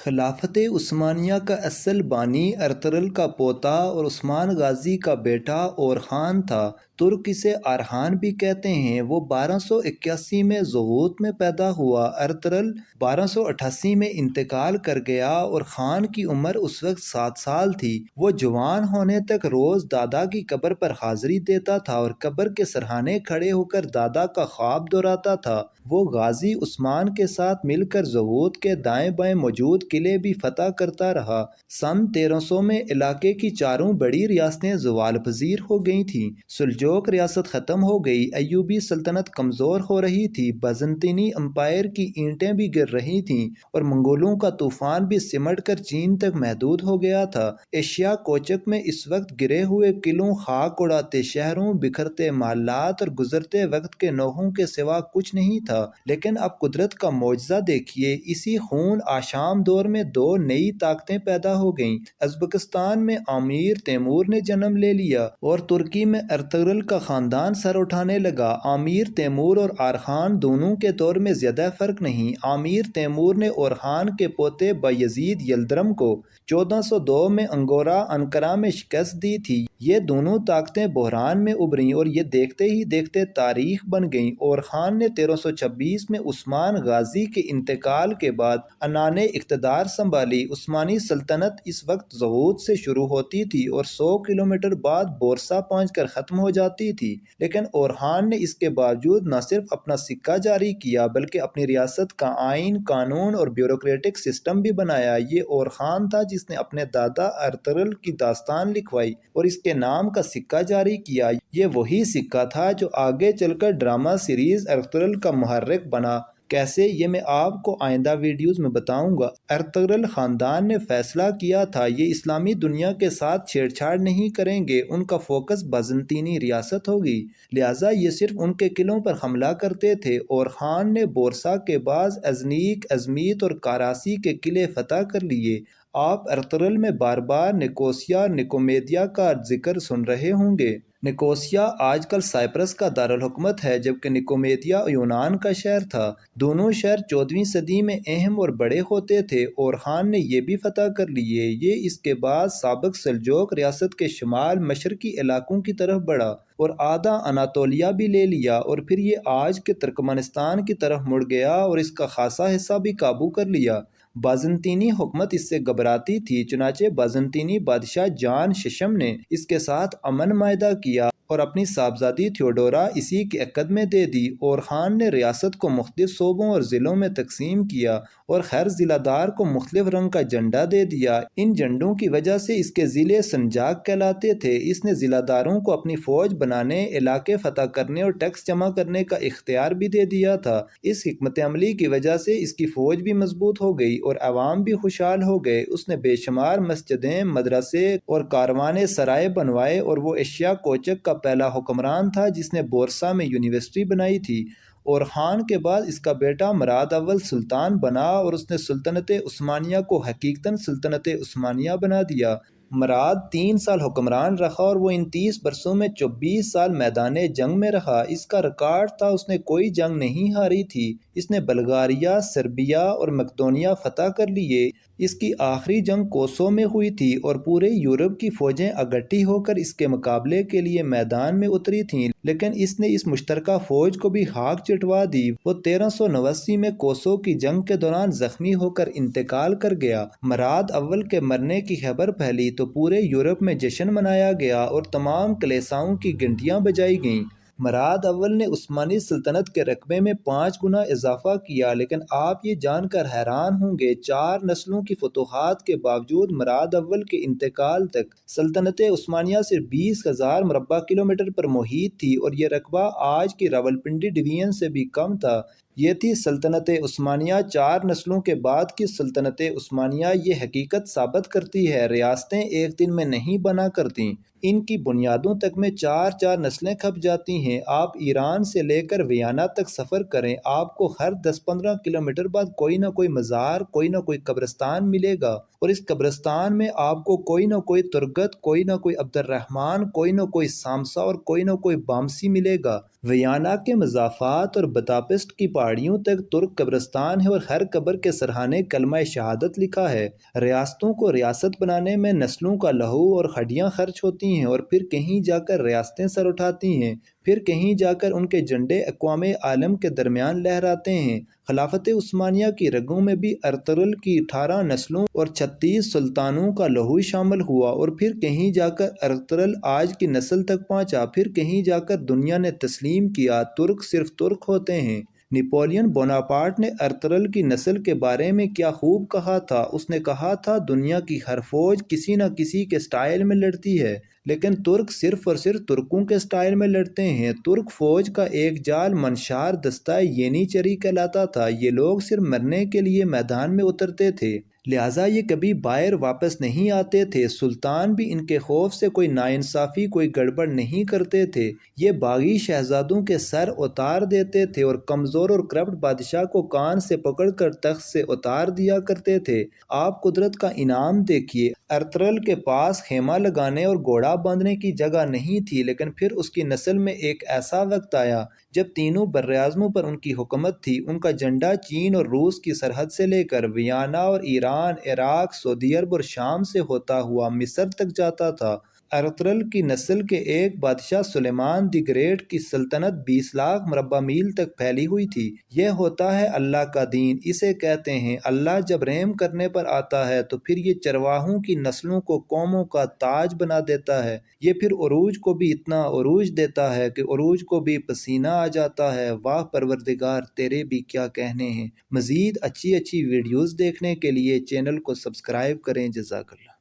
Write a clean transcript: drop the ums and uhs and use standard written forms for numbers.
خلافت عثمانیہ کا اصل بانی ارطغرل کا پوتا اور عثمان غازی کا بیٹا اورخان تھا۔ ترک اسے ارحان بھی کہتے ہیں۔ وہ 1281 میں ضغوط میں پیدا ہوا۔ ارطغرل 1288 میں انتقال کر گیا اور خان کی عمر اس وقت 7 سال تھی۔ وہ جوان ہونے تک روز دادا کی قبر پر حاضری دیتا تھا اور قبر کے سرہانے کھڑے ہو کر دادا کا خواب دہراتا تھا۔ وہ غازی عثمان کے ساتھ مل کر ضغوط کے دائیں بائیں موجود قلعے بھی فتح کرتا رہا۔ سن 1300 میں علاقے کی چاروں بڑی ریاستیں زوال پذیر ہو گئی تھیں۔ سلجوق ریاست ختم ہو گئی، ایوبی سلطنت کمزور ہو رہی تھی، بازنطینی امپائر کی اینٹیں بھی گر رہی تھیں اور منگولوں کا طوفان بھی سمٹ کر چین تک محدود ہو گیا تھا۔ ایشیا کوچک میں اس وقت گرے ہوئے قلعوں، خاک اڑاتے شہروں، بکھرتے محلات اور گزرتے وقت کے نوحوں کے سوا کچھ نہیں تھا۔ لیکن اب قدرت کا معجزہ دیکھیے، اسی خون آشام دور میں دو نئی طاقتیں پیدا ہو گئیں۔ ازبکستان میں امیر تیمور نے جنم لے لیا اور ترکی میں ارطغرل کا خاندان سر اٹھانے لگا۔ امیر تیمور اور اورخان دونوں کے دور میں زیادہ فرق نہیں۔ امیر تیمور نے اورخان کے پوتے بایزید یلدرم کو 1402 میں انگورا انقرہ میں شکست دی تھی۔ یہ دونوں طاقتیں بحران میں ابھریں اور یہ دیکھتے ہی دیکھتے تاریخ بن گئیں۔ اورخان نے 1326 میں عثمان غازی کے انتقال کے بعد عنان اقتدار سنبھالی۔ عثمانی سلطنت اس وقت ضغوط سے شروع ہوتی تھی اور 100 کلومیٹر بعد بورسا پہنچ کر ختم ہو جاتی تھی، لیکن اورخان نے اس کے باوجود نہ صرف اپنا سکہ جاری کیا بلکہ اپنی ریاست کا آئین، قانون اور بیوروکریٹک سسٹم بھی بنایا۔ یہ اورخان تھا جس نے اپنے دادا ارطغرل کی داستان لکھوائی اور اس کے نام کا سکہ جاری کیا۔ یہ وہی سکہ تھا جو آگے چل کر ڈرامہ سیریز ارطغرل کا محرک بنا۔ کیسے، یہ میں آپ کو آئندہ ویڈیوز میں بتاؤں گا۔ ارطغرل خاندان نے فیصلہ کیا تھا یہ اسلامی دنیا کے ساتھ چھیڑ چھاڑ نہیں کریں گے، ان کا فوکس بازنطینی ریاست ہوگی، لہٰذا یہ صرف ان کے قلعوں پر حملہ کرتے تھے۔ اورخان نے بورسا کے بعد ازنیک، ازمیت اور کاراسی کے قلعے فتح کر لیے۔ آپ ارطغرل میں بار بار نکوسیا، نکومیدیا کا ذکر سن رہے ہوں گے۔ نکوسیا آج کل سائپرس کا دارالحکومت ہے جبکہ نکومیدیا یونان کا شہر تھا۔ دونوں شہر 14ویں صدی میں اہم اور بڑے ہوتے تھے۔ اورخان نے یہ بھی فتح کر لیے۔ یہ اس کے بعد سابق سلجوق ریاست کے شمال مشرقی علاقوں کی طرف بڑھا اور آدھا اناطولیہ بھی لے لیا اور پھر یہ آج کے ترکمانستان کی طرف مڑ گیا اور اس کا خاصا حصہ بھی قابو کر لیا۔ بازنطینی حکومت اس سے گھبراتی تھی، چنانچہ بازنطینی بادشاہ جان ششم نے اس کے ساتھ امن معاہدہ کیا اور اپنی صاحبزادی تھیوڈورا اسی کے عقد میں دے دی۔ اورخان نے ریاست کو مختلف صوبوں اور ضلعوں میں تقسیم کیا اور ہر ضلع دار کو مختلف رنگ کا جھنڈا دے دیا۔ ان جھنڈوں کی وجہ سے اس کے ضلع سنجاق کہلاتے تھے۔ اس نے ضلع داروں کو اپنی فوج بنانے، علاقے فتح کرنے اور ٹیکس جمع کرنے کا اختیار بھی دے دیا تھا۔ اس حکمت عملی کی وجہ سے اس کی فوج بھی مضبوط ہو گئی اور عوام بھی خوشحال ہو گئے۔ اس نے بے شمار مسجدیں، مدرسے اور کاروانے سرائے بنوائے اور وہ ایشیا کوچک کا پہلا حکمران تھا جس نے بورسا میں یونیورسٹی بنائی تھی۔ اورخان کے بعد اس کا بیٹا مراد اول سلطان بنا اور اس نے سلطنت عثمانیہ کو حقیقتاً سلطنت عثمانیہ بنا دیا۔ مراد 3 سال حکمران رہا اور وہ ان 30 برسوں میں 24 سال میدان جنگ میں رہا۔ اس کا ریکارڈ تھا اس نے کوئی جنگ نہیں ہاری تھی۔ اس نے بلغاریہ، سربیا اور مقدونیہ فتح کر لیے۔ اس کی آخری جنگ کوسو میں ہوئی تھی اور پورے یورپ کی فوجیں اکٹھی ہو کر اس کے مقابلے کے لیے میدان میں اتری تھیں، لیکن اس نے اس مشترکہ فوج کو بھی ہاک چٹوا دی۔ وہ 1389 میں کوسو کی جنگ کے دوران زخمی ہو کر انتقال کر گیا۔ مراد اول کے مرنے کی خبر پھیلی تو پورے یورپ میں جشن منایا گیا اور تمام کلیساؤں کی گھنٹیاں بجائی گئیں۔ مراد اول نے عثمانی سلطنت کے رقبے میں 5 گنا اضافہ کیا، لیکن آپ یہ جان کر حیران ہوں گے 4 نسلوں کی فتوحات کے باوجود مراد اول کے انتقال تک سلطنت عثمانیہ صرف 20,000 مربع کلومیٹر پر محیط تھی اور یہ رقبہ آج کی راولپنڈی ڈویژن سے بھی کم تھا۔ یہ تھی سلطنت عثمانیہ۔ 4 نسلوں کے بعد کی سلطنت عثمانیہ۔ یہ حقیقت ثابت کرتی ہے ریاستیں ایک دن میں نہیں بنا کرتیں، ان کی بنیادوں تک میں 4 نسلیں کھپ جاتی ہیں۔ آپ ایران سے لے کر ویانا تک سفر کریں، آپ کو ہر 10-15 کلومیٹر بعد کوئی نہ کوئی مزار، کوئی نہ کوئی قبرستان ملے گا اور اس قبرستان میں آپ کو کوئی نہ کوئی ترگت، کوئی نہ کوئی عبد الرحمن، کوئی نہ کوئی سامسا اور کوئی نہ کوئی بامسی ملے گا۔ ویانا کے مضافات اور بداپسٹ کی پہاڑی پہاڑیوں تک ترک قبرستان ہے اور ہر قبر کے سرحانے کلمہ شہادت لکھا ہے۔ ریاستوں کو ریاست بنانے میں نسلوں کا لہو اور ہڈیاں خرچ ہوتی ہیں اور پھر کہیں جا کر ریاستیں سر اٹھاتی ہیں، پھر کہیں جا کر ان کے جھنڈے اقوام عالم کے درمیان لہراتے ہیں۔ خلافت عثمانیہ کی رگوں میں بھی ارطغرل کی 18 نسلوں اور 36 سلطانوں کا لہو شامل ہوا، اور پھر کہیں جا کر ارطغرل آج کی نسل تک پہنچا، پھر کہیں جا کر دنیا نے تسلیم کیا ترک صرف ترک ہوتے ہیں۔ نپولین بوناپارٹ نے ارطغرل کی نسل کے بارے میں کیا خوب کہا تھا۔ اس نے کہا تھا، دنیا کی ہر فوج کسی نہ کسی کے سٹائل میں لڑتی ہے، لیکن ترک صرف اور صرف ترکوں کے سٹائل میں لڑتے ہیں۔ ترک فوج کا ایک جال منشار دستہ ینیچری کہلاتا تھا۔ یہ لوگ صرف مرنے کے لیے میدان میں اترتے تھے، لہٰذا یہ کبھی باہر واپس نہیں آتے تھے۔ سلطان بھی ان کے خوف سے کوئی ناانصافی، کوئی گڑبڑ نہیں کرتے تھے۔ یہ باغی شہزادوں کے سر اتار دیتے تھے اور کمزور اور کرپٹ بادشاہ کو کان سے پکڑ کر تخت سے اتار دیا کرتے تھے۔ آپ قدرت کا انعام دیکھیے، ارطغرل کے پاس خیمہ لگانے اور گھوڑا باندھنے کی جگہ نہیں تھی، لیکن پھر اس کی نسل میں ایک ایسا وقت آیا جب تینوں براعظموں پر ان کی حکومت تھی۔ ان کا جھنڈا چین اور روس کی سرحد سے لے کر ویانا اور ایران، عراق، سعودی عرب اور شام سے ہوتا ہوا مصر تک جاتا تھا۔ ارطغرل کی نسل کے ایک بادشاہ سلیمان دی گریٹ کی سلطنت 20 لاکھ مربع میل تک پھیلی ہوئی تھی۔ یہ ہوتا ہے اللہ کا دین، اسے کہتے ہیں۔ اللہ جب رحم کرنے پر آتا ہے تو پھر یہ چرواہوں کی نسلوں کو قوموں کا تاج بنا دیتا ہے۔ یہ پھر عروج کو بھی اتنا عروج دیتا ہے کہ عروج کو بھی پسینہ آ جاتا ہے۔ واہ پروردگار، تیرے بھی کیا کہنے ہیں۔ مزید اچھی ویڈیوز دیکھنے کے لیے چینل کو سبسکرائب کریں۔ جزاک اللہ۔